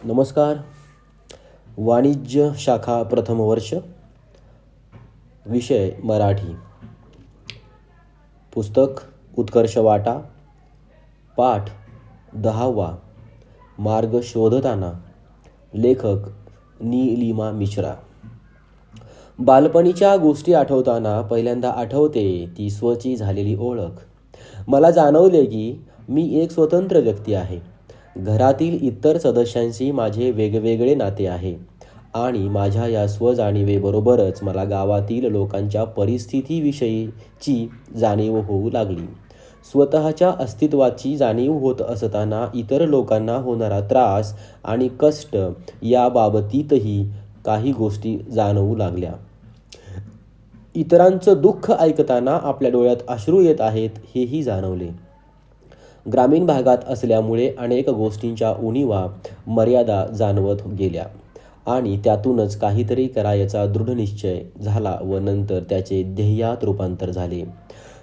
नमस्कार. वाणिज्य शाखा प्रथम वर्ष, विषय मराठी. पुस्तक उत्कर्ष वाटा, पाठ 10वा. मार्ग शोधताना. लेखक नीलिमा मिश्रा. बालपणीच्या गोष्टी आठवताना पहिल्यांदा आठवते ती स्वची झालेली ओळख. मला जाणवले की मी एक स्वतंत्र व्यक्ती आहे. घरातील इतर सदस्यांशी माझे वेगवेगळे नाते आहे आणि माझ्या या स्वजाणीवेबरोबरच मला गावातील लोकांच्या परिस्थितीविषयीची जाणीव होऊ लागली. स्वतःच्या अस्तित्वाची जाणीव होत असताना इतर लोकांना होणारा त्रास आणि कष्ट याबाबतीतही काही गोष्टी जाणवू लागल्या. इतरांचं दुःख ऐकताना आपल्या डोळ्यात अश्रू येत आहेत हेही जाणवले. ग्रामीण भागात असल्यामुळे अनेक गोष्टींच्या उणीवा मर्यादा जाणवत गेल्या आणि त्यातूनच काहीतरी करायचा दृढनिश्चय झाला व नंतर त्याचे ध्येयात रूपांतर झाले.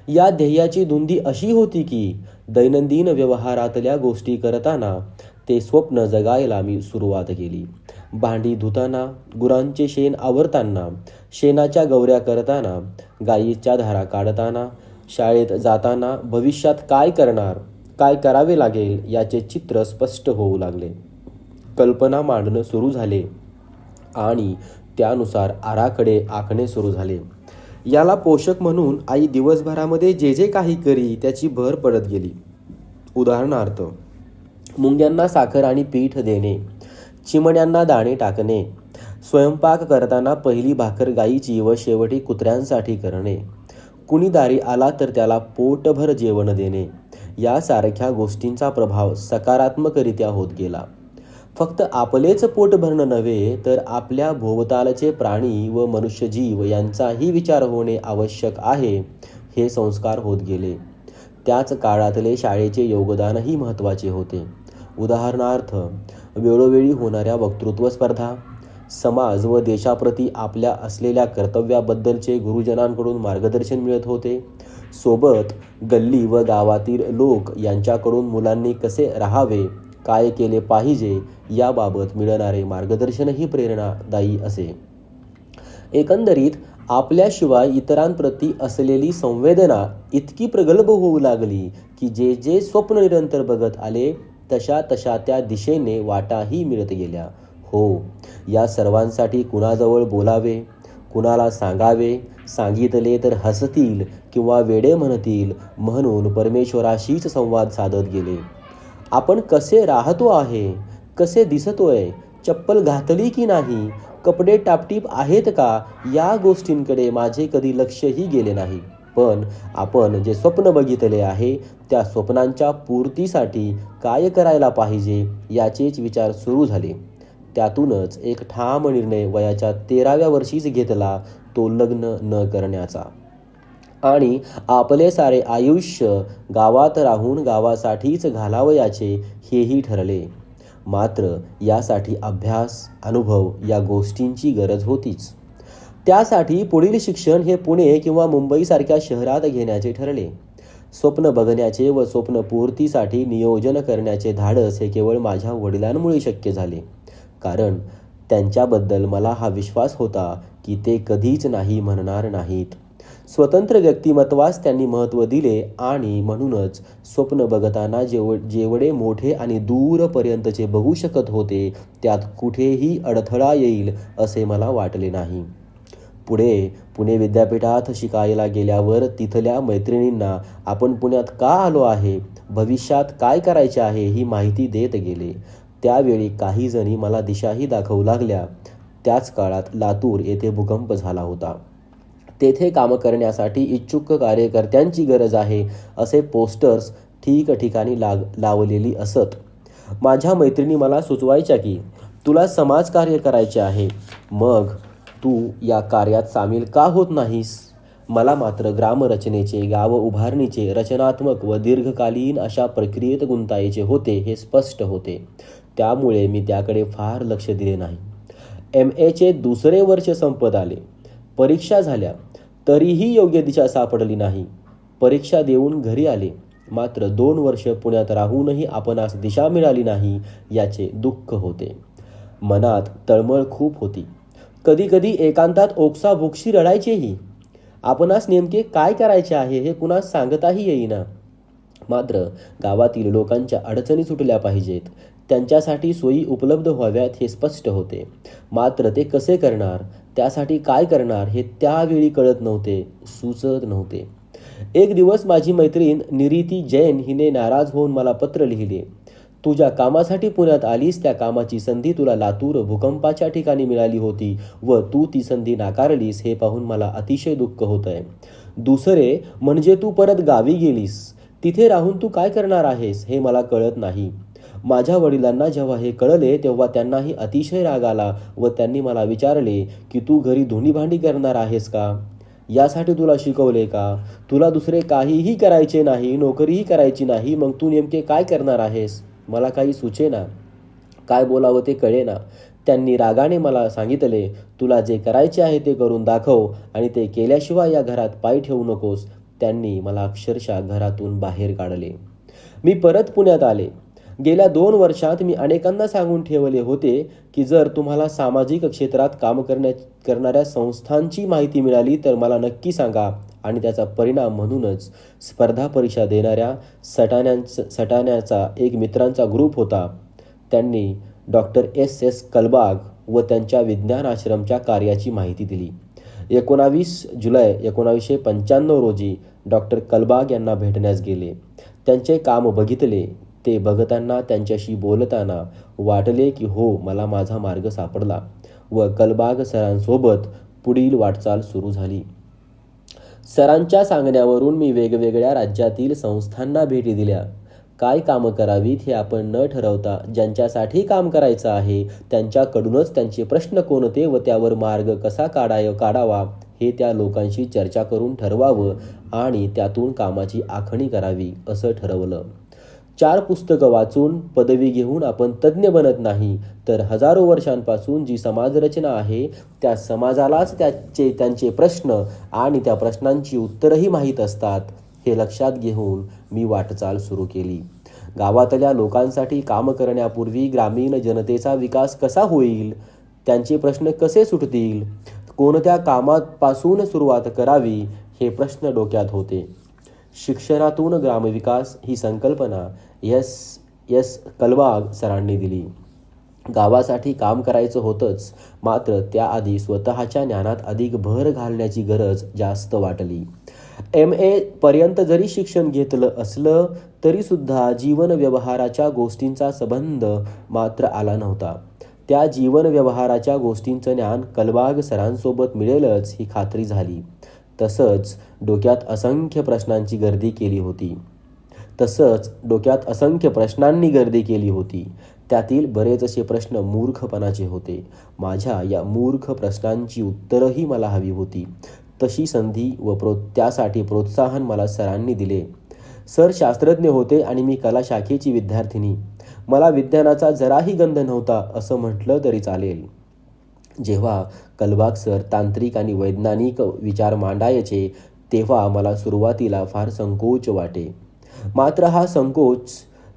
या ध्येयाची धुंदी अशी होती की दैनंदिन व्यवहारातल्या गोष्टी करताना ते स्वप्न जगायला मी सुरुवात केली. भांडी धुताना, गुरांचे शेण आवरताना, शेणाच्या गवऱ्या करताना, गायीच्या धारा काढताना, शाळेत जाताना भविष्यात काय करणार, काय करावे लागेल याचे चित्र स्पष्ट होऊ लागले. कल्पना मांडणं सुरू झाले आणि त्यानुसार आराखडे आखणे सुरू झाले. याला पोषक म्हणून आई दिवसभरामध्ये जे जे काही करी त्याची भर पडत गेली. उदाहरणार्थ, मुंग्यांना साखर आणि पीठ देणे, चिमण्यांना दाणे टाकणे, स्वयंपाक करताना पहिली भाकर गाईची व शेवटी कुत्र्यांसाठी करणे, कुणी दारी आला तर त्याला पोटभर जेवण देणे यासारख्या गोष्टींचा प्रभाव सकारात्मकरित्या होत गेला. फक्त आपलेच पोट भरणं नव्हे तर आपल्या भोवतालचे प्राणी व मनुष्यजीव यांचाही विचार होणे आवश्यक आहे हे संस्कार होत गेले. त्याच काळातले शाळेचे योगदानही महत्त्वाचे होते. उदाहरणार्थ, वेळोवेळी होणाऱ्या वक्तृत्व स्पर्धा, समाज व देशाप्रती आपल्या असलेल्या कर्तव्याबद्दलचे गुरुजनांकडून मार्गदर्शन मिळत होते. सोबत गल्ली व गावातील लोक यांच्याकडून मुलांनी कसे राहावे, काय केले पाहिजे याबाबत मिळणारे मार्गदर्शनही प्रेरणादायी असे. एकंदरीत आपल्याशिवाय इतरांप्रती असलेली संवेदना इतकी प्रगल्भ होऊ लागली की जे जे स्वप्न निरंतर बघत आले तशा तशा त्या दिशेने वाटाही मिळत गेल्या. हो, या सर्वांसाठी कुणाजवळ बोलावे, कुणाला सांगावे, सांगितले तर हसतील किंवा वेडे म्हणतील म्हणून परमेश्वराशीच संवाद साधत गेले. आपण कसे राहतो आहे, कसे दिसतोय, चप्पल घातली की नाही, कपडे टापटीप आहेत का या गोष्टींकडे माझे कधी लक्षही गेले नाही. पण आपण जे स्वप्न बघितले आहे त्या स्वप्नांच्या पूर्तीसाठी काय करायला पाहिजे याचेच विचार सुरू झाले. त्यातूनच एक ठाम निर्णय वयाच्या 13व्या वर्षीच घेतला, तो लग्न न करण्याचा. आणि आपले सारे आयुष्य गावात राहून गावासाठीच घालावयाचे हेही ठरले. मात्र यासाठी अभ्यास, अनुभव या गोष्टींची गरज होतीच. त्यासाठी पुढील शिक्षण हे पुणे किंवा मुंबईसारख्या शहरात घेण्याचे ठरले. स्वप्न बघण्याचे व स्वप्नपूर्तीसाठी नियोजन करण्याचे धाडस हे केवळ माझ्या वडिलांमुळे शक्य झाले. कारण त्यांच्याबद्दल मला हा विश्वास होता की ते कधीच नाही म्हणणार नाहीत. स्वतंत्र व्यक्तिमत्वास त्यांनी महत्त्व दिले आणि म्हणूनच स्वप्न बघताना जेवढे मोठे आणि दूरपर्यंतचे बघू शकत होते त्यात कुठेही अडथळा येईल असे मला वाटले नाही. पुढे पुणे विद्यापीठात शिकायला गेल्यावर तिथल्या मैत्रिणींना आपण पुण्यात का आलो आहे, भविष्यात काय करायचे आहे ही माहिती देत गेले. त्यावेळी काही जणी मला दिशाही दाखवू लागल्या. त्याच काळात लातूर येथे भूकंप झाला होता. तेथे काम करण्यासाठी इच्छुक कार्यकर्त्यांची गरज आहे असे पोस्टर्स ठिकठिकाणी लावलेली असत. माझ्या मैत्रिणी मला सुचवायच्या की तुला समाजकार्य करायचे आहे, मग तू या कार्यात सामील का होत नाहीस. मला मात्र ग्रामरचनेचे, गाव उभारणीचे, रचनात्मक व दीर्घकालीन अशा प्रक्रियेत गुंतायचे होते हे स्पष्ट होते. त्यामुळे मी त्याकडे फार लक्ष दिले नाही. MAचे दुसरे वर्ष संपत आले. परीक्षा झाल्या तरीही योग्य दिशा सापडली नाही. परीक्षा देऊन घरी आले. मात्र 2 वर्ष पुण्यात राहूनही आपणास दिशा मिळाली नाही याचे दुःख होते. मनात तळमळ खूप होती. कधी कधी एकांतात ओक्साबोक्शी रडायचेही. आपणास नेमके काय करायचे आहे हे कुणास सांगताही येईना. मात्र गावातील लोकांच्या अडचणी सुटल्या पाहिजेत, त्यांच्यासाठी सोयी उपलब्ध व्हाव्यात हे स्पष्ट होते. मात्र ते कसे करणार, त्यासाठी काय करणार हे त्यावेळी कळत नव्हते, सुचत नव्हते. एक दिवस माझी मैत्रीण निरीती जैन हिने नाराज होऊन मला पत्र लिहिले. तू ज्या कामासाठी पुण्यात आलीस त्या कामाची संधी तुला लातूर भूकंपाच्या ठिकाणी मिळाली होती व तू ती संधी नाकारलीस हे पाहून मला अतिशय दुःख होत आहे. दुसरे म्हणजे तू परत गावी गेलीस. तिथे राहून तू काय करणार आहेस हे मला कळत नाही. माझ्या वडिलांना जेव्हा हे कळले तेव्हा त्यांनाही अतिशय राग आला व त्यांनी मला विचारले की तू घरी धुणी भांडी करणार आहेस का? यासाठी तुला शिकवले का? तुला दुसरे काहीही करायचे नाही, नोकरीही करायची नाही, मग तू नेमके काय करणार आहेस? मला काही सुचेना, काय बोलावं ते कळेना. त्यांनी रागाने मला सांगितले, तुला जे करायचे आहे ते करून दाखव आणि ते केल्याशिवाय या घरात पाय ठेवू नकोस. त्यांनी मला अक्षरशः घरातून बाहेर काढले. मी परत पुण्यात आले. गेल्या 2 वर्षात मी अनेकांना सांगून ठेवले होते की जर तुम्हाला सामाजिक क्षेत्रात काम करणाऱ्या संस्थांची माहिती मिळाली तर मला नक्की सांगा. आणि त्याचा परिणाम म्हणूनच स्पर्धा परीक्षा देणाऱ्या सटाण्याचा एक मित्रांचा ग्रुप होता. त्यांनी डॉक्टर S. कलबाग व त्यांच्या विज्ञान आश्रमच्या कार्याची माहिती दिली. 19 जुलै 1995 रोजी डॉक्टर कलबाग यांना भेटण्यास गेले. त्यांचे काम बघितले. ते बघताना, त्यांच्याशी बोलताना वाटले की हो, मला माझा मार्ग सापडला व कलबाग सरांसोबत पुढील वाटचाल सुरू झाली. सरांच्या सांगण्यावरून मी वेगवेगळ्या राज्यातील संस्थांना भेटी दिल्या. काय कामं करावीत हे आपण न ठरवता ज्यांच्यासाठी काम करायचं आहे त्यांच्याकडूनच त्यांचे प्रश्न कोणते व त्यावर मार्ग कसा काढावा हे त्या लोकांशी चर्चा करून ठरवावं आणि त्यातून कामाची आखणी करावी असं ठरवलं. 4 पुस्तकं वाचून पदवी घेऊन आपण तज्ज्ञ बनत नाही, तर हजारो वर्षांपासून जी समाजरचना आहे त्या समाजालाच त्यांचे प्रश्न आणि त्या प्रश्नांची उत्तरही माहीत असतात हे लक्षात घेऊन मी वाटचाल सुरू केली. गावातल्या लोकांसाठी काम करण्यापूर्वी ग्रामीण जनतेचा विकास कसा होईल, त्यांचे प्रश्न कसे सुटतील, कोणत्या कामापासून सुरुवात करावी हे प्रश्न डोक्यात होते. शिक्षणातून ग्रामविकास ही संकल्पना S. कलबाग सरांनी दिली. गावासाठी काम करायचं होतंच, मात्र त्याआधी स्वतःच्या ज्ञानात अधिक भर घालण्याची गरज जास्त वाटली. MA पर्यंत जरी शिक्षण घेतलं असलं तरी सुद्धा जीवन व्यवहाराच्या गोष्टींचा संबंध मात्र आला नव्हता. त्या जीवन व्यवहाराच्या गोष्टींचं ज्ञान कलबाग सरांसोबत मिळेलच ही खात्री झाली. तसंच डोक्यात असंख्य प्रश्नांनी गर्दी केली होती. त्यातील बरेचसे प्रश्न मूर्खपणाचे होते. माझ्या या मूर्ख प्रश्नांची उत्तरही मला हवी होती. तशी संधी व त्यासाठी प्रोत्साहन मला सरांनी दिले. सर शास्त्रज्ञ होते आणि मी कला शाखेची विद्यार्थिनी. मला विज्ञानाचा जराही गंध नव्हता असं म्हटलं तरी चालेल. जेव्हा कलबाग सर तांत्रिक आणि वैज्ञानिक विचार मांडायचे तेव्हा मला सुरुवातीला फार संकोच वाटे. मात्र हा संकोच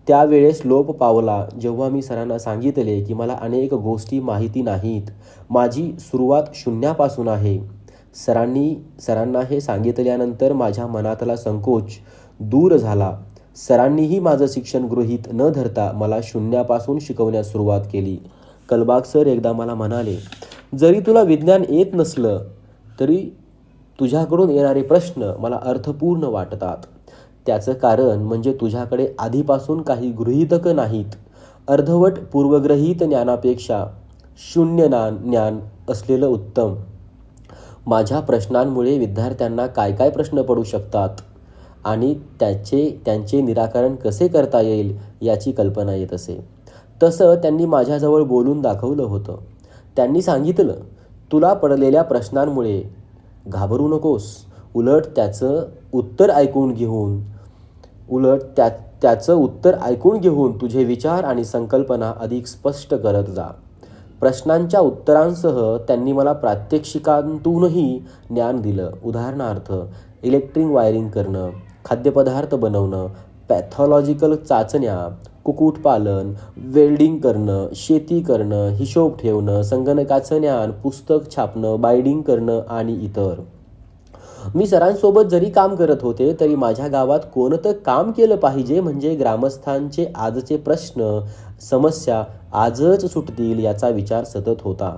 त्यावेळेस लोप पावला जेव्हा मी सरांना सांगितले की मला अनेक गोष्टी माहिती नाहीत, माझी सुरुवात शून्यापासून आहे. सरांना हे सांगितल्यानंतर माझ्या मनातला संकोच दूर झाला. सरांनीही माझं शिक्षण गृहीत न धरता मला शून्यापासून शिकवण्यास सुरुवात केली. कलबाग सर एकदा मला म्हणाले, जरी तुला विज्ञान येत नसलं तरी तुझ्याकडून येणारे प्रश्न मला अर्थपूर्ण वाटतात. त्याचं कारण म्हणजे तुझ्याकडे आधीपासून काही गृहीतक नाहीत. अर्धवट पूर्वग्रहित ज्ञानापेक्षा शून्य ज्ञान असलेलं उत्तम. माझ्या प्रश्नांमुळे विद्यार्थ्यांना काय काय प्रश्न पडू शकतात आणि त्यांचे निराकरण कसे करता येईल याची कल्पना येत असे. तसं त्यांनी माझ्याजवळ बोलून दाखवलं होतं. त्यांनी सांगितलं, तुला पडलेल्या प्रश्नांमुळे घाबरू नकोस, उलट त्याचं उत्तर ऐकून घेऊन तुझे विचार आणि संकल्पना अधिक स्पष्ट करत जा. प्रश्नांच्या उत्तरांसह त्यांनी मला प्रात्यक्षिकांतूनही ज्ञान दिलं. उदाहरणार्थ इलेक्ट्रिक वायरिंग करणं, खाद्यपदार्थ बनवणं, पॅथॉलॉजिकल चाचण्या, कुक्कुटपालन, वेल्डिंग करणं, शेती करणं, हिशोब ठेवणं, संगणकाचं ज्ञान, पुस्तक छापणं, बायडिंग करणं आणि इतर. मी सरांसोबत जरी काम करत होते तरी माझ्या गावात कोणतं काम केलं पाहिजे म्हणजे ग्रामस्थांचे आजचे प्रश्न, समस्या आजच सुटतील याचा विचार सतत होता.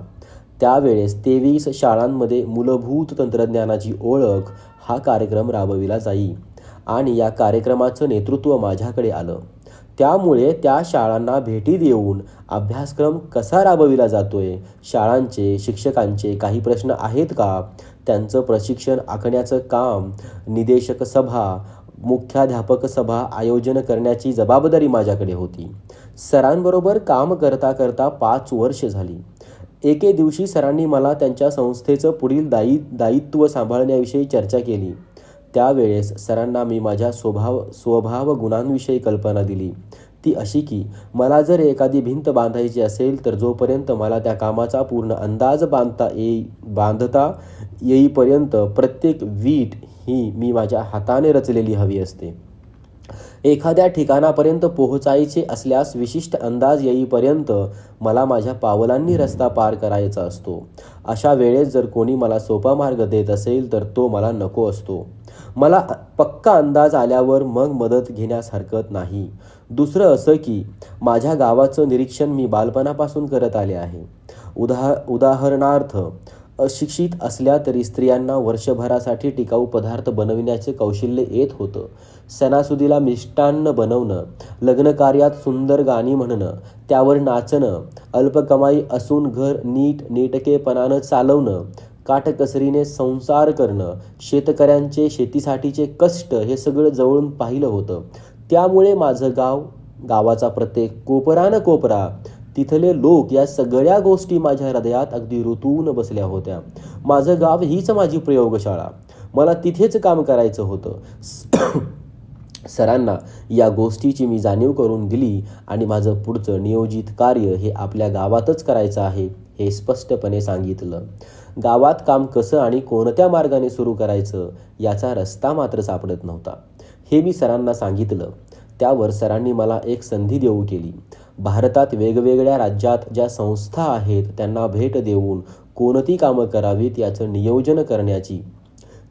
त्यावेळेस 23 शाळांमध्ये मूलभूत तंत्रज्ञानाची ओळख हा कार्यक्रम राबविला जाई आणि या कार्यक्रमाचं नेतृत्व माझ्याकडे आलं. त्यामुळे त्या शाळांना भेटी देऊन अभ्यासक्रम कसा राबविला जातोय, शाळांचे शिक्षकांचे काही प्रश्न आहेत का, त्यांचं प्रशिक्षण आखण्याचं काम, निदेशक सभा, मुख्याध्यापक सभा आयोजन करण्याची जबाबदारी माझ्याकडे होती. सरांबरोबर काम करता करता 5 वर्ष झाली. एके दिवशी सरांनी मला त्यांच्या संस्थेचं पुढील दायित्व सांभाळण्याविषयी चर्चा केली. त्यावेळेस सरांना मी माझ्या स्वभाव गुणांविषयी कल्पना दिली. ती अशी की मला जर एखादी भिंत बांधायची असेल तर जोपर्यंत मला त्या कामाचा पूर्ण अंदाज बांधता येईपर्यंत प्रत्येक वीट ही मी माझ्या हाताने रचलेली हवी असते. एखाद्या ठिकाणापर्यंत पोहोचायचे असल्यास विशिष्ट अंदाज येईपर्यंत मला माझ्या पावलांनी रस्ता पार करायचा असतो. अशा वेळेस जर कोणी मला सोपा मार्ग देत असेल तर तो मला नको असतो. मला पक्का अंदाज आल्यावर मग मदत घेण्यास हरकत नाही. दुसरं असं की माझ्या गावाचं निरीक्षण मी बालपणापासून करत आले आहे. उदाहरणार्थ अशिक्षित असल्या तरी स्त्रियांना वर्षभरासाठी टिकाऊ पदार्थ बनविण्याचे कौशल्य येत होतं. सणासुदीला मिष्टान्न बनवणं, लग्नकार्यात सुंदर गाणी म्हणणं, त्यावर नाचणं, अल्पकमाई असून घर नीटनेटकेपणानं चालवणं, काटकसरीने संसार करणं, शेतकऱ्यांचे शेतीसाठीचे कष्ट हे सगळं जवळून पाहिलं होतं. त्यामुळे माझं गावाचा प्रत्येक कोपरा न कोपरा, तिथले लोक या सगळ्या गोष्टी माझ्या हृदयात अगदी रुतून बसल्या होत्या. माझं गाव हीच माझी प्रयोगशाळा. मला तिथेच काम करायचं होतं. सरांना या गोष्टीची मी जाणीव करून दिली आणि माझं पुढचं नियोजित कार्य हे आपल्या गावातच करायचं आहे हे स्पष्टपणे सांगितलं. गावात काम कसं आणि कोणत्या मार्गाने सुरू करायचं याचा रस्ता मात्र सापडत नव्हता. हे मी सरांना सांगितलं. त्यावर सरांनी मला एक संधी देऊ केली. भारतात वेगवेगळ्या राज्यात ज्या संस्था आहेत त्यांना भेट देऊन कोणती कामं करावीत याचं नियोजन करण्याची.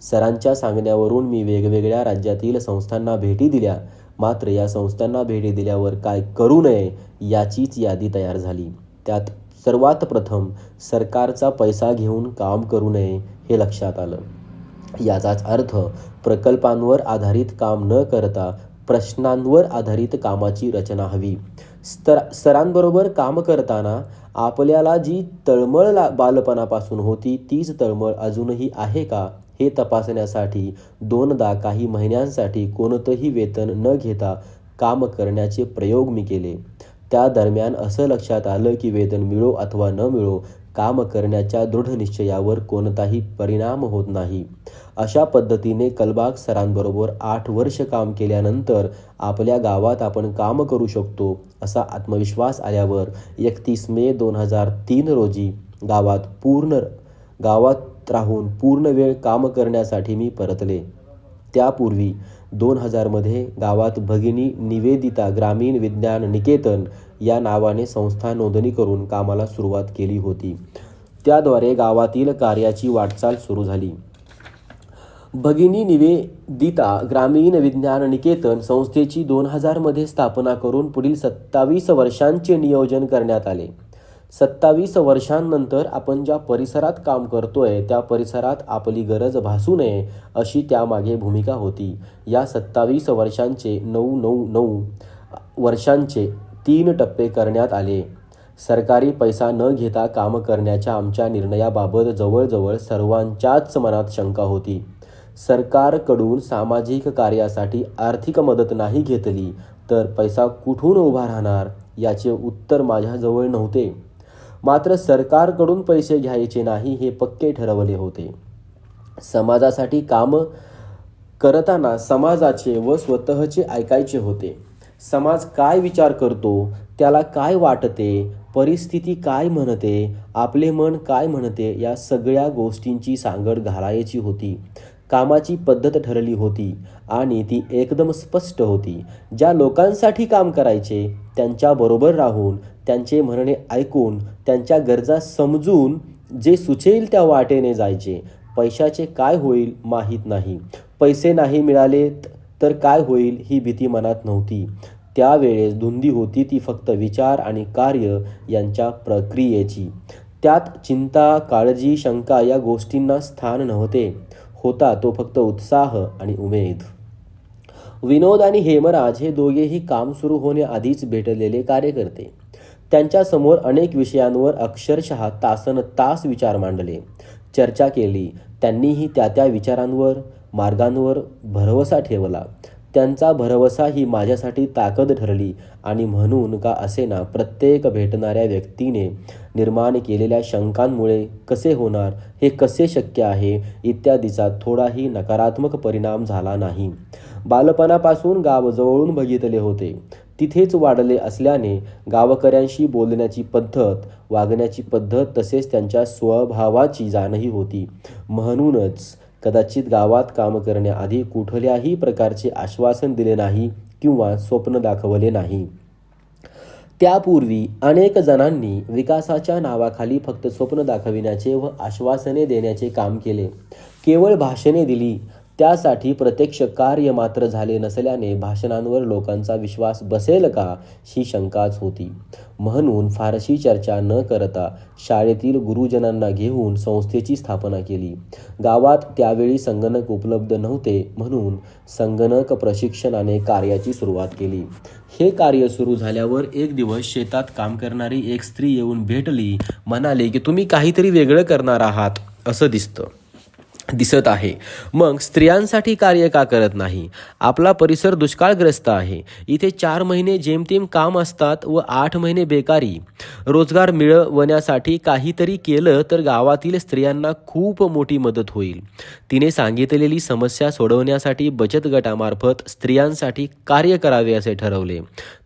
सरांच्या सांगण्यावरून मी वेगवेगळ्या राज्यातील संस्थांना भेटी दिल्या. मात्र या संस्थांना भेटी दिल्यावर काय करू नये याचीच यादी तयार झाली. त्यात सर्वात प्रथम सरकारचा पैसा घेऊन काम करू नये हे लक्षात आलं. याचाच अर्थ प्रकल्पांवर आधारित काम न करता प्रश्नांवर आधारित कामाची रचना हवी. सरांबरोबर काम करताना आपल्याला जी तळमळ बालपणापासून होती तीच तळमळ अजूनही आहे का हे तपासण्यासाठी 2दा काही महिन्यांसाठी कोणतंही वेतन न घेता काम करण्याचे प्रयोग मी केले. त्या दरम्यान असं लक्षात आलं की वेतन मिळो अथवा न मिळो काम करण्याच्या दृढ निश्चयावर कोणताही परिणाम होत नाही. अशा पद्धतीने कलबाग सरांबरोबर 8 वर्ष काम केल्यानंतर आपल्या गावात आपण काम करू शकतो असा आत्मविश्वास आल्यावर 31 मे 2003 रोजी गावात राहून पूर्ण वेळ काम करण्यासाठी मी परतले. त्यापूर्वी 2000 गावात भगिनी निवेदिता ग्रामीण विज्ञान निकेतन या नावाने संस्था नोंदणी करून कामाला सुरुवात केली होती. त्याद्वारे गावातील कार्याची वाटचाल सुरू झाली. भगिनी निवेदिता ग्रामीण विज्ञान निकेतन संस्थेची 2000 स्थापना करून पुढील 27 वर्षांचे नियोजन करण्यात आले. 27 वर्षांनंतर आपण ज्या परिसरात काम करतोय त्या परिसरात आपली गरज भासू नये अशी त्यामागे भूमिका होती. या 27 वर्षांचे 999 वर्षांचे 3 टप्पे करण्यात आले. सरकारी पैसा न घेता काम करण्याच्या आमच्या निर्णयाबाबत जवळजवळ सर्वांच्याच मनात शंका होती. सरकारकडून सामाजिक कार्यासाठी आर्थिक मदत नाही घेतली तर पैसा कुठून उभा राहणार याचे उत्तर माझ्याजवळ नव्हते. मात्र सरकारकडून पैसे घ्यायचे नाही हे पक्के ठरवले होते. समाजासाठी काम करताना समाजाचे व स्वतःचे ऐकायचे होते. समाज काय विचार करतो, त्याला काय वाटते, परिस्थिती काय म्हणते, आपले मन काय म्हणते या सगळ्या गोष्टींची सांगड घालायची होती. कामाची पद्धत ठरली होती आणि ती एकदम स्पष्ट होती. ज्या लोकांसाठी काम करायचे त्यांच्याबरोबर राहून, त्यांचे म्हणणे ऐकून, त्यांच्या गरजा समजून जे सुचेल त्या वाटेने जायचे. पैशाचे काय होईल माहीत नाही, पैसे नाही मिळालेत तर काय होईल ही भीती मनात नव्हती. त्यावेळेस धुंदी होती ती फक्त विचार आणि कार्य यांच्या प्रक्रियेची. त्यात चिंता, काळजी, शंका या गोष्टींना स्थान नव्हते. होता तो फक्त उत्साह आणि उमेद. विनोद आणि हेमराज हे दोघेही काम सुरू होण्याआधीच भेटलेले कार्यकर्ते. त्यांच्यासमोर अनेक विषयांवर अक्षरशः तासनतास विचार मांडले, चर्चा केली. त्यांनीही त्या विचारांवर, मार्गांवर भरवसा ठेवला. त्यांचा भरवसा ही माझ्यासाठी ताकद ठरली आणि म्हणून का असेना प्रत्येक भेटणाऱ्या व्यक्तीने निर्माण केलेल्या शंकांमुळे कसे होणार, हे कसे शक्य आहे इत्यादीचा थोडाही नकारात्मक परिणाम झाला नाही. बालपणापासून गाव जवळून बघितले होते, तिथेच वाढले असल्याने गावकऱ्यांशी बोलण्याची पद्धत, वागण्याची पद्धत तसेच त्यांच्या स्वभावाची जाणही होती. म्हणूनच कदाचित गावात काम करण्याआधी कुठल्याही प्रकारचे आश्वासन दिले नाही किंवा स्वप्न दाखवले नाही. त्यापूर्वी अनेक जणांनी विकासाच्या नावाखाली फक्त स्वप्न दाखविण्याचे व आश्वासने देण्याचे काम केले. केवळ भाषणे दिली, त्यासाठी प्रत्यक्ष कार्य मात्र झाले नसल्याने भाषणांवर लोकांचा विश्वास बसेल का ही शंकाच होती. म्हणून फारशी चर्चा न करता शाळेतील गुरुजनांना घेऊन संस्थेची स्थापना केली. गावात त्यावेळी संगणक उपलब्ध नव्हते, म्हणून संगणक प्रशिक्षणाने कार्याची सुरुवात केली. हे कार्य सुरू झाल्यावर एक दिवस शेतात काम करणारी एक स्त्री येऊन भेटली. म्हणाले की तुम्ही काहीतरी वेगळं करणार आहात असं दिसत आहे. मग स्त्रियांसाठी कार्य का करत नाही? आपला परिसर दुष्काळग्रस्त आहे. इथे 4 महिने जेमतेम काम असतात व 8 महिने बेकारी. रोजगार मिळवण्यासाठी काहीतरी केलं तर गावातील स्त्रियांना खूप मोठी मदत होईल. तिने सांगितलेली समस्या सोडवण्यासाठी बचत गटामार्फत स्त्रियांसाठी कार्य करावे असे ठरवले.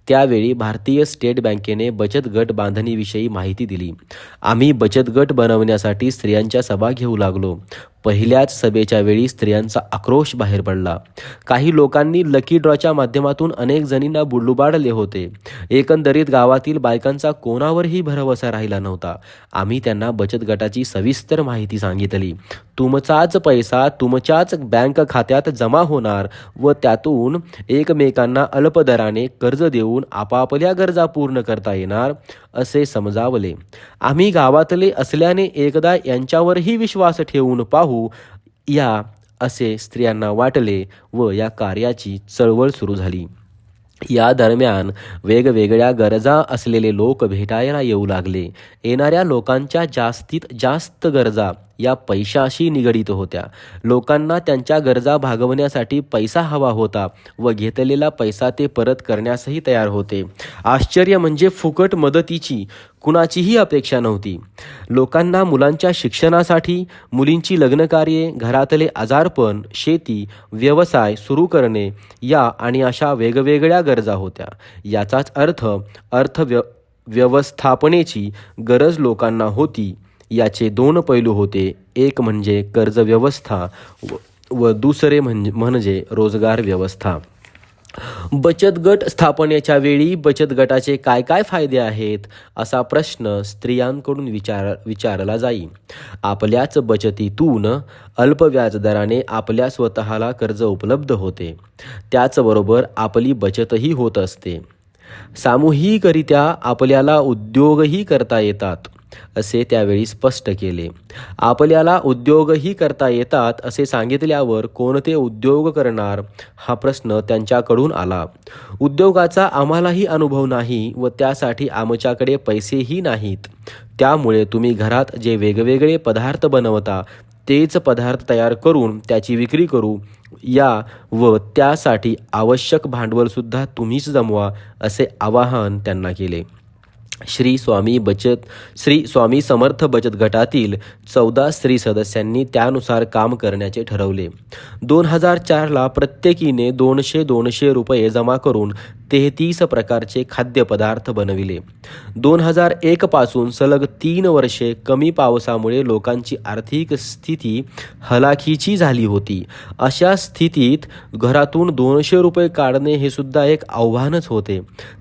त्यावेळी भारतीय स्टेट बँकेने बचत गट बांधणीविषयी माहिती दिली. आम्ही बचत गट बनवण्यासाठी स्त्रियांच्या सभा घेऊ लागलो. पहिल्याच सभेच्या वेळी स्त्रियांचा आक्रोश बाहेर पडला. काही लोकांनी लकी ड्रॉच्या माध्यमातून अनेक जणींना लुबाडले होते. एकंदरीत गावातील बायकांचा कोणावरही भरवसा राहिला नव्हता. आम्ही त्यांना बचत गटाची सविस्तर माहिती सांगितली. तुमचाच पैसा तुमच्याच बँक खात्यात जमा होणार व त्यातून एकमेकांना अल्प दराने कर्ज देऊन आपापल्या गरजा पूर्ण करता येणार असे समजावले. आम्ही गावातले असल्याने एकदा यांच्यावरही विश्वास ठेवून पाहू या असे स्त्रियांना वाटले व या कार्याची चळवळ सुरू झाली. या दरम्यान वेगवेगळ्या गरजा असलेले लोक भेटायला येऊ लागले. येणाऱ्या लोकांच्या जास्तीत जास्त गरजा या पैशाशी निगडीत होत्या. लोकांना त्यांच्या गरजा भागवण्यासाठी पैसा हवा होता व घेतलेला पैसा ते परत करण्यासही तयार होते. आश्चर्य म्हणजे फुकट मदतीची कुणाचीही अपेक्षा नव्हती. लोकांना मुलांच्या शिक्षणासाठी, मुलींची लग्नकार्ये, घरातले आजारपण, शेती, व्यवसाय सुरू करणे या आणि अशा वेगवेगळ्या गरजा होत्या. याचाच अर्थ व्यवस्थापनेची गरज लोकांना होती. याचे 2 पैलू होते. एक म्हणजे कर्ज व्यवस्था व दुसरे म्हणजे रोजगार व्यवस्था. बचत गट स्थापनेच्या वेळी बचत गटाचे काय काय फायदे आहेत असा प्रश्न स्त्रियांकडून विचारला जाई. आपल्याच बचतीतून अल्प व्याजदराने आपल्या स्वतःला कर्ज उपलब्ध होते. त्याचबरोबर आपली बचतही होत असते. सामूहिकरित्या आपल्याला उद्योगही करता येतात असे त्यावेळी स्पष्ट केले. आपल्याला उद्योगही करता येतात असे सांगितल्यावर कोणते उद्योग करणार हा प्रश्न त्यांच्याकडून आला. उद्योगाचा आम्हालाही अनुभव नाही व त्यासाठी आमच्याकडे पैसेही नाहीत. त्यामुळे तुम्ही घरात जे वेगवेगळे पदार्थ बनवता तेच पदार्थ तयार करून त्याची विक्री करू या व त्यासाठी आवश्यक भांडवलसुद्धा तुम्हीच जमवा असे आवाहन त्यांना केले. श्री स्वामी समर्थ बचत गटातील 14 स्त्री सदस्यांनी त्यानुसार काम करण्याचे ठरवले. 2004ला प्रत्येकीने 200 रुपये जमा करून 33 प्रकारचे खाद्यपदार्थ बनविले. 2001 पासून सलग 3 वर्षे कमी पावसामुळे लोकांची आर्थिक स्थिती हलाखीची झाली होती. अशा स्थितीत घरातून 200 रुपये काढणे हे सुद्धा एक आव्हानच होते.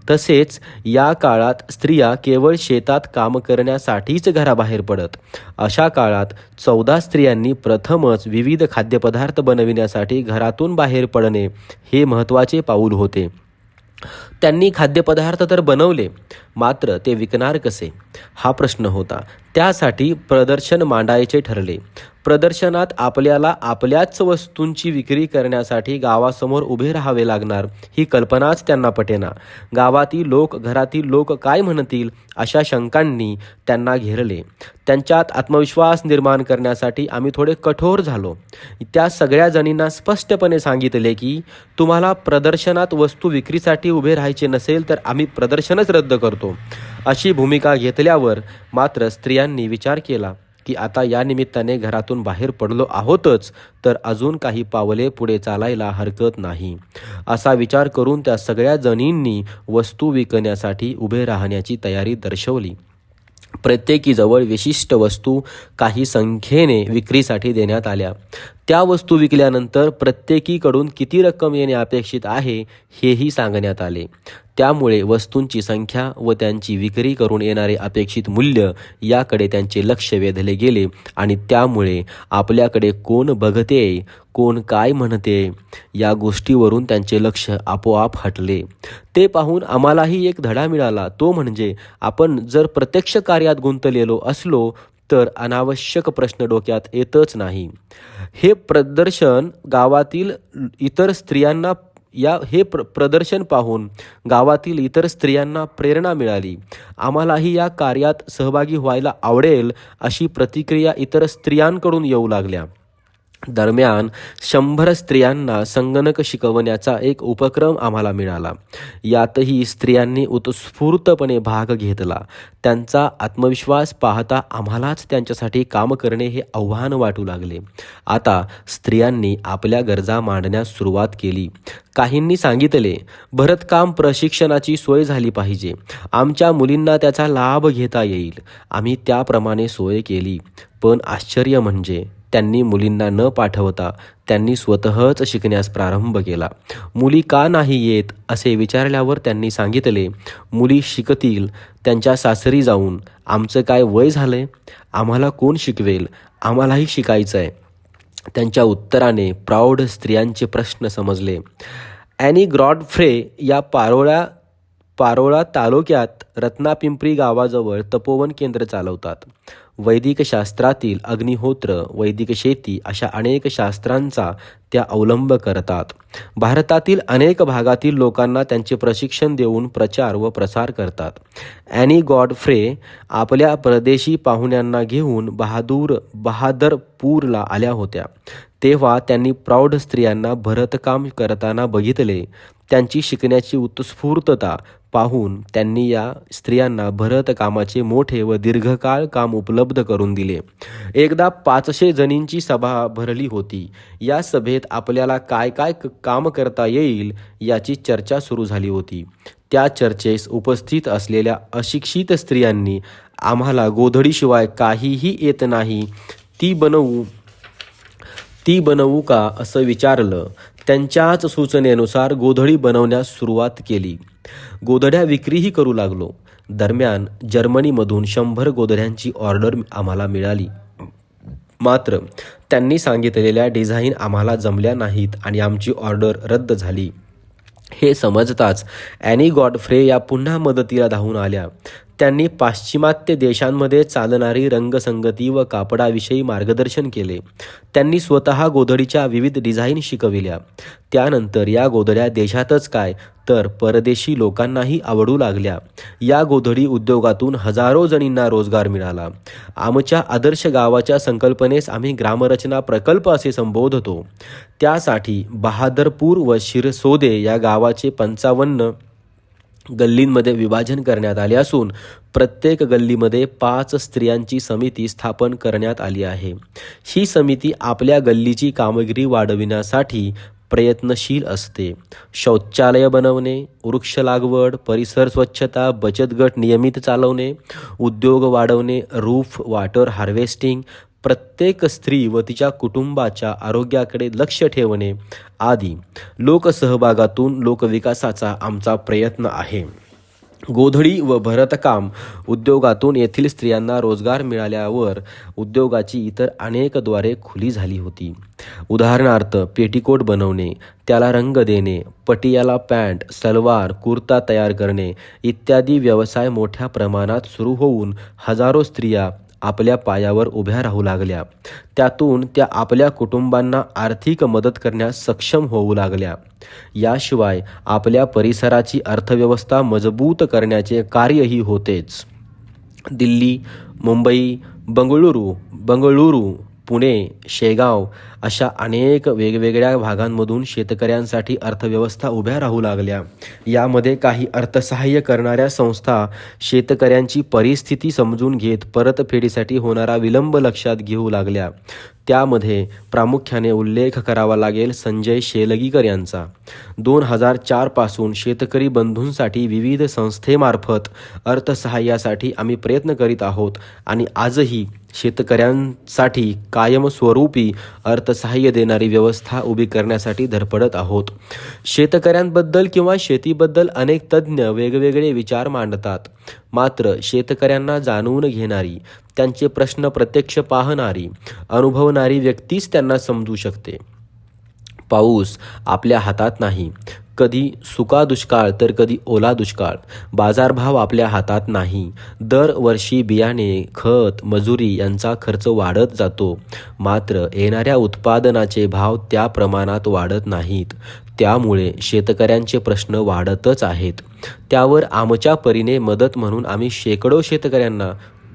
तसेच या काळात स्त्रिया केवळ शेतात काम करण्यासाठीच घराबाहेर पडत. अशा काळात 14 स्त्रियांनी प्रथमच विविध खाद्यपदार्थ बनविण्यासाठी घरातून बाहेर पडणे हे महत्त्वाचे पाऊल होते. त्यांनी खाद्यपदार्थ तर बनवले, मात्र ते विकणार कसे हा प्रश्न होता. त्यासाठी प्रदर्शन मांडायचे ठरले. प्रदर्शनात आपल्याला आपल्याच वस्तूंची विक्री करण्यासाठी गावासमोर उभे राहावे लागणार ही कल्पनाच त्यांना पटेना. गावातील लोक, घरातील लोक काय म्हणतील अशा शंकांनी त्यांना घेरले. त्यांच्यात आत्मविश्वास निर्माण करण्यासाठी आम्ही थोडे कठोर झालो. त्या सगळ्या जणींना स्पष्टपणे सांगितले की तुम्हाला प्रदर्शनात वस्तू विक्रीसाठी उभे राहायचे नसेल तर आम्ही प्रदर्शनच रद्द करतो. अशी भूमिका घेतल्यावर मात्र स्त्रियांनी विचार केला की आता या निमित्ताने घरातून बाहेर पडलो आहोतच तर अजून काही पावले पुढे चालायला हरकत नाही. असा विचार करून त्या सगळ्या जणींनी वस्तू विकण्यासाठी उभे राहण्याची तयारी दर्शवली. प्रत्येकीजवळ विशिष्ट वस्तू काही संख्येने विक्रीसाठी देण्यात आल्या. त्या वस्तू विकल्यानंतर प्रत्येकीकडून किती रक्कम येणे अपेक्षित आहे हेही सांगण्यात आले. त्यामुळे वस्तूंची संख्या व त्यांची विक्री करून येणारे अपेक्षित मूल्य याकडे त्यांचे लक्ष वेधले गेले आणि त्यामुळे आपल्याकडे कोण बघते, कोण काय म्हणते या गोष्टीवरून त्यांचे लक्ष आपोआप हटले. ते पाहून आम्हालाही एक धडा मिळाला. तो म्हणजे आपण जर प्रत्यक्ष कार्यात गुंतलेलो असलो तर अनावश्यक प्रश्न डोक्यात येतच नाही. हे प्रदर्शन गावातील इतर स्त्रियांना प्रदर्शन पाहून गावातील इतर स्त्रियांना प्रेरणा मिळाली. आम्हालाही या कार्यात सहभागी व्हायला आवडेल अशी प्रतिक्रिया इतर स्त्रियांकडून येऊ लागल्या. दरम्यान 100 स्त्रियांना संगणक शिकवण्याचा एक उपक्रम आम्हाला मिळाला. यातही स्त्रियांनी उत्स्फूर्तपणे भाग घेतला. त्यांचा आत्मविश्वास पाहता आम्हालाच त्यांच्यासाठी काम करणे हे आव्हान वाटू लागले. आता स्त्रियांनी आपल्या गरजा मांडण्यास सुरुवात केली. काहींनी सांगितले, भरतकाम प्रशिक्षणाची सोय झाली पाहिजे. आमच्या मुलींना त्याचा लाभ घेता येईल. आम्ही त्याप्रमाणे सोय केली. पण आश्चर्य म्हणजे त्यांनी मुलींना न पाठवता त्यांनी स्वतःच शिकण्यास प्रारंभ केला. मुली का नाही येत असे विचारल्यावर त्यांनी सांगितले, मुली शिकतील त्यांच्या सासरी जाऊन. आमचं काय वय झालंय? आम्हाला कोण शिकवेल? आम्हालाही शिकायचं आहे. त्यांच्या उत्तराने प्रौढ स्त्रियांचे प्रश्न समजले. ॲनी गॉडफ्रे या पारोळा तालुक्यात रत्नापिंपरी गावाजवळ तपोवन केंद्र चालवतात. वैदिक शास्त्रातील अग्निहोत्र, वैदिक शेती अशा अनेक शास्त्रांचा त्या अवलंब करतात. भारतातील अनेक भागातील लोकांना त्यांचे प्रशिक्षण देऊन प्रचार व प्रसार करतात. ॲनी गॉडफ्रे आपल्या परदेशी पाहुण्यांना घेऊन बहादरपूरला आल्या होत्या. तेव्हा त्यांनी प्रौढ स्त्रियांना भरतकाम करताना बघितले. त्यांची शिकण्याची उत्स्फूर्तता पाहून त्यांनी या स्त्रियांना भरतकामाचे मोठे व दीर्घकाळ काम उपलब्ध करून दिले. एकदा 500 जणींची सभा भरली होती. या सभेत आपल्याला काय काय काम करता येईल याची चर्चा सुरू झाली होती. त्या चर्चेस उपस्थित असलेल्या अशिक्षित स्त्रियांनी आम्हाला गोधडीशिवाय काहीही येत नाही, ती बनवू का असं विचारलं. त्यांच्याच सूचनेनुसार गोधडी बनवण्यास सुरुवात केली. गोधड्या विक्रीही करू लागलो. दरम्यान जर्मनीमधून 100 गोधड्यांची ऑर्डर आम्हाला मिळाली. मात्र त्यांनी सांगितलेल्या डिझाईन आम्हाला जमल्या नाहीत आणि आमची ऑर्डर रद्द झाली. हे समजताच ॲनी गॉडफ्रे या पुन्हा मदतीला धावून आल्या. त्यांनी पाश्चिमात्य देशांमध्ये चालणारी रंगसंगती व कापडाविषयी मार्गदर्शन केले. त्यांनी स्वतः गोधडीच्या विविध डिझाईन शिकविल्या. त्यानंतर या गोधड्या देशातच काय तर परदेशी लोकांनाही आवडू लागल्या. या गोधडी उद्योगातून हजारो जणींना रोजगार मिळाला. आमच्या आदर्श गावाच्या संकल्पनेस आम्ही ग्रामरचना प्रकल्प असे संबोधतो. त्यासाठी बहादरपूर व शिरसोदे या गावाचे 55 गल्लींमध्ये विभाजन करण्यात आले असून प्रत्येक गल्लीमध्ये 5 स्त्रियांची समिती स्थापन करण्यात आली आहे. ही समिती आपल्या गल्लीची कामगिरी वाढविण्यासाठी प्रयत्नशील असते. शौचालय बनवणे, वृक्ष लागवड, परिसर स्वच्छता, बचत गट नियमित चालवणे, उद्योग वाढवणे, रूफ वॉटर हार्वेस्टिंग, प्रत्येक स्त्री व तिच्या कुटुंबाच्या आरोग्याकडे लक्ष ठेवणे आदी लोकसहभागातून लोकविकासाचा आमचा प्रयत्न आहे. गोधडी व भरतकाम उद्योगातून येथील स्त्रियांना रोजगार मिळाल्यावर उद्योगाची इतर अनेक द्वारे खुली झाली होती. उदाहरणार्थ पेटीकोट बनवणे, त्याला रंग देणे, पटियाला पॅन्ट, सलवार, कुर्ता तयार करणे इत्यादी व्यवसाय मोठ्या प्रमाणात सुरू होऊन हजारो स्त्रिया आपल्या पायावर उभ्या राहू लागल्या. त्यातून त्या आपल्या कुटुंबांना आर्थिक मदत करण्यास सक्षम होऊ लागल्या. याशिवाय आपल्या परिसराची अर्थव्यवस्था मजबूत करण्याचे कार्यही होतेच. दिल्ली, मुंबई, बंगळुरू, पुणे, शेगाव अशा अनेक वेगवेगळ्या भागांमधून शेतकऱ्यांसाठी अर्थव्यवस्था उभ्या राहू लागल्या. यामध्ये काही अर्थसहाय्य करणाऱ्या संस्था शेतकऱ्यांची परिस्थिती समजून घेत परतफेडीसाठी होणारा विलंब लक्षात घेऊ लागल्या. त्यामध्ये प्रामुख्याने उल्लेख करावा लागेल संजय शेलगीकर यांचा. 2004 पासून शेतकरी बंधूंसाठी विविध संस्थेमार्फत अर्थसहाय्यासाठी आम्ही प्रयत्न करीत आहोत आणि आजही शेतकऱ्यांसाठी कायमस्वरूपी अर्थसहाय्य देणारी व्यवस्था उभी करण्यासाठी धडपडत आहोत. शेतकऱ्यांबद्दल किंवा शेतीबद्दल अनेक तज्ज्ञ वेगवेगळे विचार मांडतात. मात्र शेतकऱ्यांना जाणून घेणारी, त्यांचे प्रश्न प्रत्यक्ष पाहणारी, अनुभवणारी व्यक्तीच त्यांना समजू शकते. पाऊस आपल्या हातात नाही. कधी सुका दुष्काळ तर कधी ओला दुष्काळ. बाजारभाव आपल्या हातात नाही. दरवर्षी बियाणे, खत, मजुरी यांचा खर्च वाढत जातो. मात्र येणाऱ्या उत्पादनाचे भाव त्या प्रमाणात वाढत नाहीत. त्यामुळे शेतकऱ्यांचे प्रश्न वाढतच आहेत. त्यावर आमच्या परीने मदत म्हणून आम्ही शेकडो शेतकऱ्यांना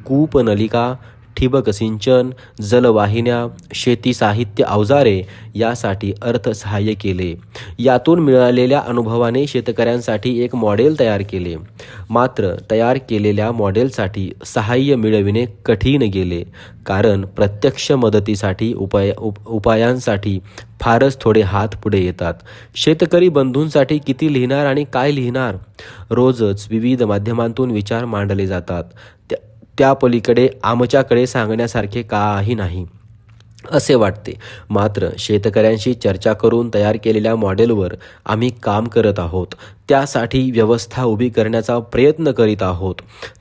कूपनलिका, ठिबक सिंचन, जलवाहिन्या, शेती साहित्य अवजारे यासाठी अर्थसहाय्य केले. यातून मिळालेल्या अनुभवाने शेतकऱ्यांसाठी एक मॉडेल तयार केले. मात्र तयार केलेल्या मॉडेलसाठी सहाय्य मिळविणे कठीण गेले. कारण प्रत्यक्ष मदतीसाठी उपायांसाठी फारच थोडे हात पुढे येतात. शेतकरी बंधूंसाठी किती लिहिणार आणि काय लिहिणार? रोजच विविध माध्यमांतून विचार मांडले जातात. त्या पलीकडे आमच्याकडे सांगण्यासारखे काही नाही असे वाटते. मात्र शेतकऱ्यांशी चर्चा करून तयार केलेल्या मॉडेलवर आम्ही काम करत आहोत. त्यासाठी व्यवस्था उभी करण्याचा प्रयत्न करीत आहोत.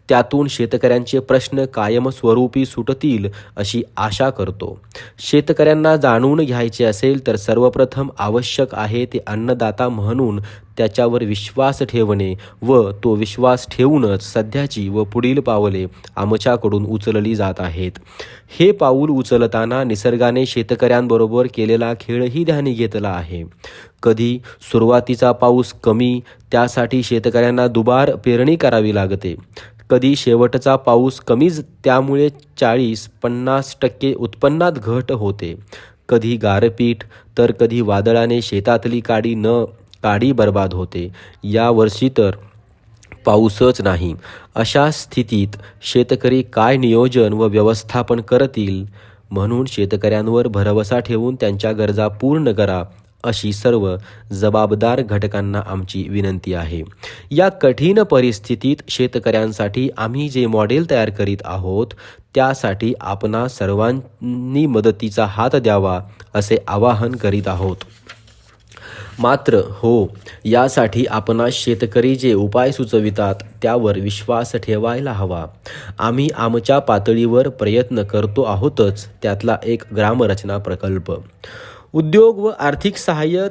त्यातून शेतकऱ्यांचे प्रश्न कायमस्वरूपी सुटतील अशी आशा करतो. शेतकऱ्यांना जाणून घ्यायचे असेल तर सर्वप्रथम आवश्यक आहे ते अन्नदाता म्हणून त्याच्यावर विश्वास ठेवणे व तो विश्वास ठेवूनच सध्याची व पुढील पावले आमच्याकडून उचलली जात आहेत. हे पाऊल उचलताना निसर्गाने शेतकऱ्यांबरोबर केलेला खेळही ध्यानी घेतला आहे. कधी सुरुवातीचा पाऊस कमी, त्यासाठी शेतकऱ्यांना दुबार पेरणी करावी लागते. कधी शेवटचा पाऊस कमीच, त्यामुळे 40-50% उत्पन्नात घट होते. कधी गारपीट तर कधी वादळाने शेतातली काडी बर्बाद होते. यावर्षी तर पाऊसच नाही. अशा स्थितीत शेतकरी काय नियोजन व व्यवस्थापन करतील? म्हणून शेतकऱ्यांवर भरवसा ठेवून त्यांच्या गरजा पूर्ण करा अशी सर्व जबाबदार घटकांना आमची विनंती आहे. या कठीण परिस्थितीत शेतकऱ्यांसाठी आम्ही जे मॉडेल तयार करीत आहोत त्यासाठी आपणा सर्वांनी मदतीचा हात द्यावा असे आवाहन करीत आहोत. मात्र यासाठी आपणास शेतकरी जे उपाय सुचवितात त्यावर विश्वास ठेवायला हवा. आम्ही आमच्या पातळीवर प्रयत्न करतो आहोतच. त्यातला एक ग्रामरचना प्रकल्प. उद्योग व आर्थिक सहाय्य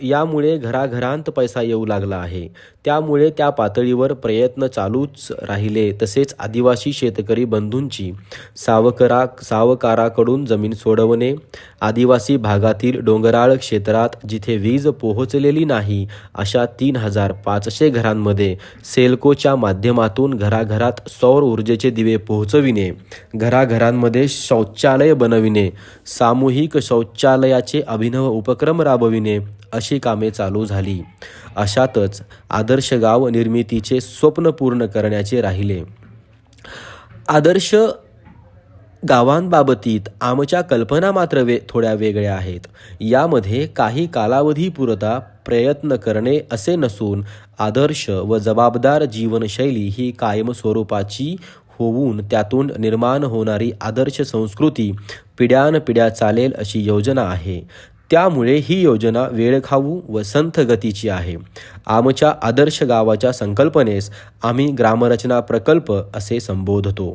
यामुळे घराघरांत पैसा येऊ लागला आहे. त्यामुळे त्या पातळीवर प्रयत्न चालूच राहिले. तसेच आदिवासी शेतकरी बंधूंची सावकाराकडून जमीन सोडवणे, आदिवासी भागातील डोंगराळ क्षेत्रात जिथे वीज पोहोचलेली नाही अशा 3500 घरांमध्ये सेल्कोच्या माध्यमातून घराघरात सौर ऊर्जेचे दिवे पोहोचविणे, घराघरांमध्ये शौचालय बनविणे, सामूहिक शौचालयाचे अभिनव उपक्रम राबविणे अशी कामे चालू झाली. अशातच आदर्श गाव निर्मितीचे स्वप्न पूर्ण करण्याचे राहिले. आदर्श गावांबाबतीत आमच्या कल्पना मात्र थोड्या वेगळ्या आहेत. यामध्ये काही कालावधीपुरता प्रयत्न करणे असे नसून आदर्श व जबाबदार जीवनशैली ही कायमस्वरूपाची होऊन त्यातून निर्माण होणारी आदर्श संस्कृती पिढ्यानपिढ्या चालेल अशी योजना आहे. त्यामुळे ही योजना वेळखाऊ व संथ गतीची आहे. आमच्या आदर्श गावाच्या संकल्पनेस आम्ही ग्रामरचना प्रकल्प असे संबोधतो.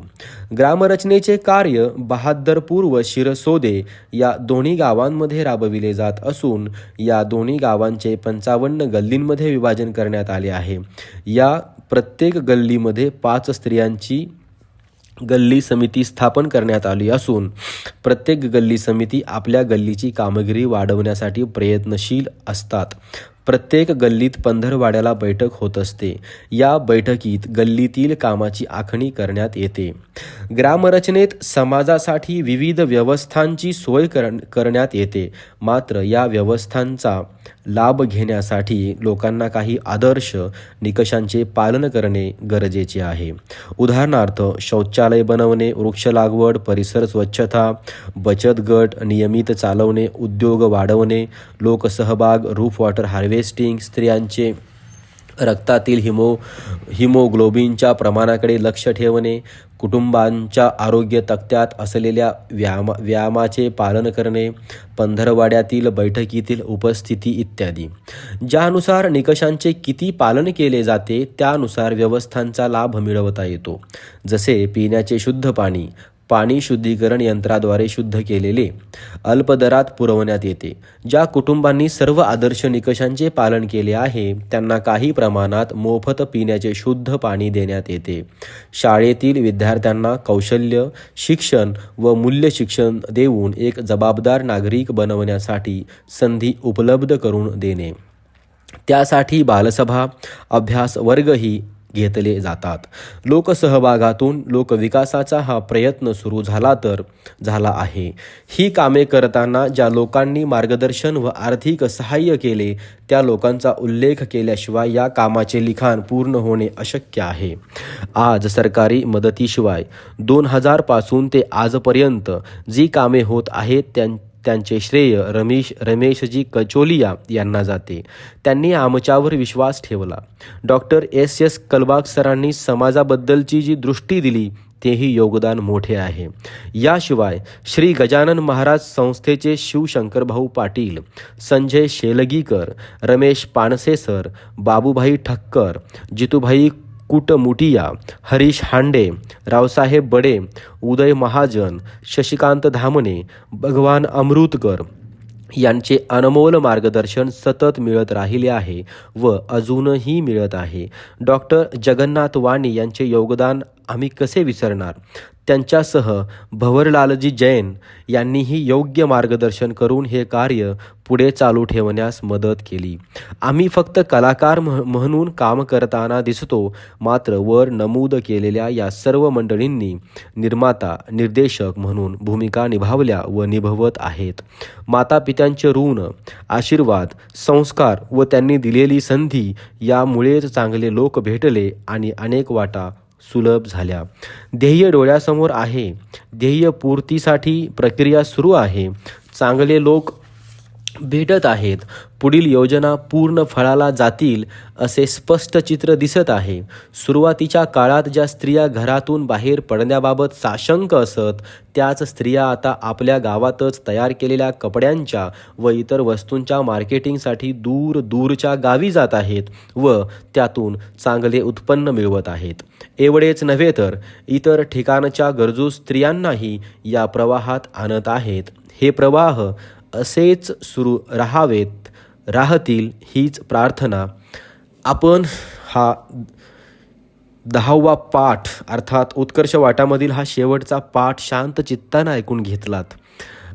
ग्रामरचनेचे कार्य बहादरपूर व शिरसोदे या दोन्ही गावांमध्ये राबविले जात असून या दोन्ही गावांचे 55 गल्लींमध्ये विभाजन करण्यात आले आहे. या प्रत्येक गल्लीमध्ये 5 स्त्रियांची गल्ली समिती स्थापन करण्यात आली असून प्रत्येक गल्ली समिती आपल्या गल्लीची कामगिरी वाढवण्यासाठी प्रयत्नशील असतात. प्रत्येक गल्लीत पंधरवाड्याला बैठक होत असते. या बैठकीत गल्लीतील कामाची आखणी करण्यात येते. ग्रामरचनेत समाजासाठी विविध व्यवस्थांची सोय करण्यात येते. मात्र या व्यवस्थांचा लाभ घेण्यासाठी लोकांना काही आदर्श निकषांचे पालन करणे गरजेचे आहे. उदाहरणार्थ शौचालय बनवणे, वृक्ष लागवड, परिसर स्वच्छता, बचत गट नियमित चालवणे, उद्योग वाढवणे, लोकसहभाग, रूफ वॉटर हार्वेस्टिंग, स्त्रियांचे रक्तातील हिमोग्लोबिनच्या प्रमाणाकडे लक्ष ठेवणे, कुटुंबांच्या आरोग्य तक्त्यात असलेल्या व्यायामाचे पालन करणे, पंधरवाड्यातील बैठकीतील उपस्थिती इत्यादी. ज्यानुसार निकषांचे किती पालन केले जाते त्यानुसार व्यवस्थांचा लाभ मिळवता येतो. जसे पिण्याचे शुद्ध पाणी, पाणी शुद्धीकरण यंत्राद्वारे शुद्ध केलेले अल्प दरात पुरवण्यात येते. ज्या कुटुंबांनी सर्व आदर्श निकषांचे पालन केले आहे त्यांना काही प्रमाणात मोफत पिण्याचे शुद्ध पाणी देण्यात येते. शाळेतील विद्यार्थ्यांना कौशल्य शिक्षण व मूल्य शिक्षण देऊन एक जबाबदार नागरिक बनवण्यासाठी संधी उपलब्ध करून देणे. त्यासाठी बालसभा, अभ्यास वर्गही घेतले जातात. लोकसहभागातून लोकविकासाचा हा प्रयत्न सुरू झाला आहे. ही कामे करताना ज्या लोकांनी मार्गदर्शन व आर्थिक सहाय्य केले त्या लोकांचा उल्लेख केल्याशिवाय या कामाचे लिखाण पूर्ण होणे अशक्य आहे. आज सरकारी मदतीशिवाय 2000 पासून ते आजपर्यंत जी कामे होत आहेत त्यांचे श्रेय रमेशजी कचोलिया यांना जाते. त्यांनी आमच्यावर विश्वास ठेवला. Doctor S.S. कलबाग सरांनी समाजाबद्दलची जी दृष्टी दिली तेही योगदान मोठे आहे. याशिवाय श्री गजानन महाराज संस्थेचे शिवशंकरभाऊ पाटील, संजय शेलगीकर, रमेश पानसे सर, बाबूभाई ठक्कर, जितूभाई कुटमुटिया, हरीश हांडे, रावसाहेब बडे, उदय महाजन, शशिकांत धामणे, भगवान अमृतकर यांचे अनमोल मार्गदर्शन सतत मिळत राहिले आहे व अजूनही मिळत आहे. डॉक्टर जगन्नाथ वाणी यांचे योगदान आम्ही कसे विसरणार. त्यांच्यासह भंवरलालजी जैन यांनीही योग्य मार्गदर्शन करून हे कार्य पुढे चालू ठेवण्यास मदत केली. आम्ही फक्त कलाकार म्हणून काम करताना दिसतो. मात्र वर नमूद केलेल्या या सर्व मंडळींनी निर्माता, निर्देशक म्हणून भूमिका निभावल्या व निभवत आहेत. मातापित्यांचे ऋण, आशीर्वाद, संस्कार व त्यांनी दिलेली संधी यामुळेच चांगले लोक भेटले आणि अनेक वाटा सुलभ झाल्या. ध्येय डोळ्यासमोर आहे. ध्येय पूर्तीसाठी प्रक्रिया सुरू आहे. चांगले लोक भेटत आहेत. पुढील योजना पूर्ण फळाला जातील असे स्पष्ट चित्र दिसत आहे. सुरुवातीच्या काळात ज्या स्त्रिया घरातून बाहेर पडण्याबाबत साशंक असत त्याच स्त्रिया आता आपल्या गावातच तयार केलेल्या कपड्यांच्या व इतर वस्तूंच्या मार्केटिंगसाठी दूरच्या गावी जात आहेत व त्यातून चांगले उत्पन्न मिळवत आहेत. एवढेच नव्हे तर इतर ठिकाणच्या गरजू स्त्रियांनाही या प्रवाहात आणत आहेत. हे प्रवाह असेच सुरू राहतील हीच प्रार्थना. आपण हा 10वा पाठ अर्थात उत्कर्ष वाटामधील हा शेवटचा पाठ शांत चित्ताने ऐकून घेतलात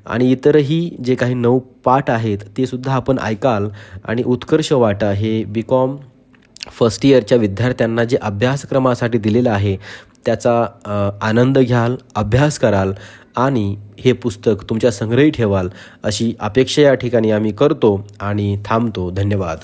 आणि इतरही जे काही 9 पाठ आहेत ते सुद्धा आपण ऐकाल. आणि उत्कर्ष वाटा हे BCom फर्स्ट इयरच्या विद्यार्थ्यांना जे अभ्यासक्रमासाठी दिलेलं आहे त्याचा आनंद घ्याल, अभ्यास कराल आणि हे पुस्तक तुमच्या संग्रही ठेवाल अशी अपेक्षा या ठिकाणी आम्ही करतो आणि थांबतो. धन्यवाद.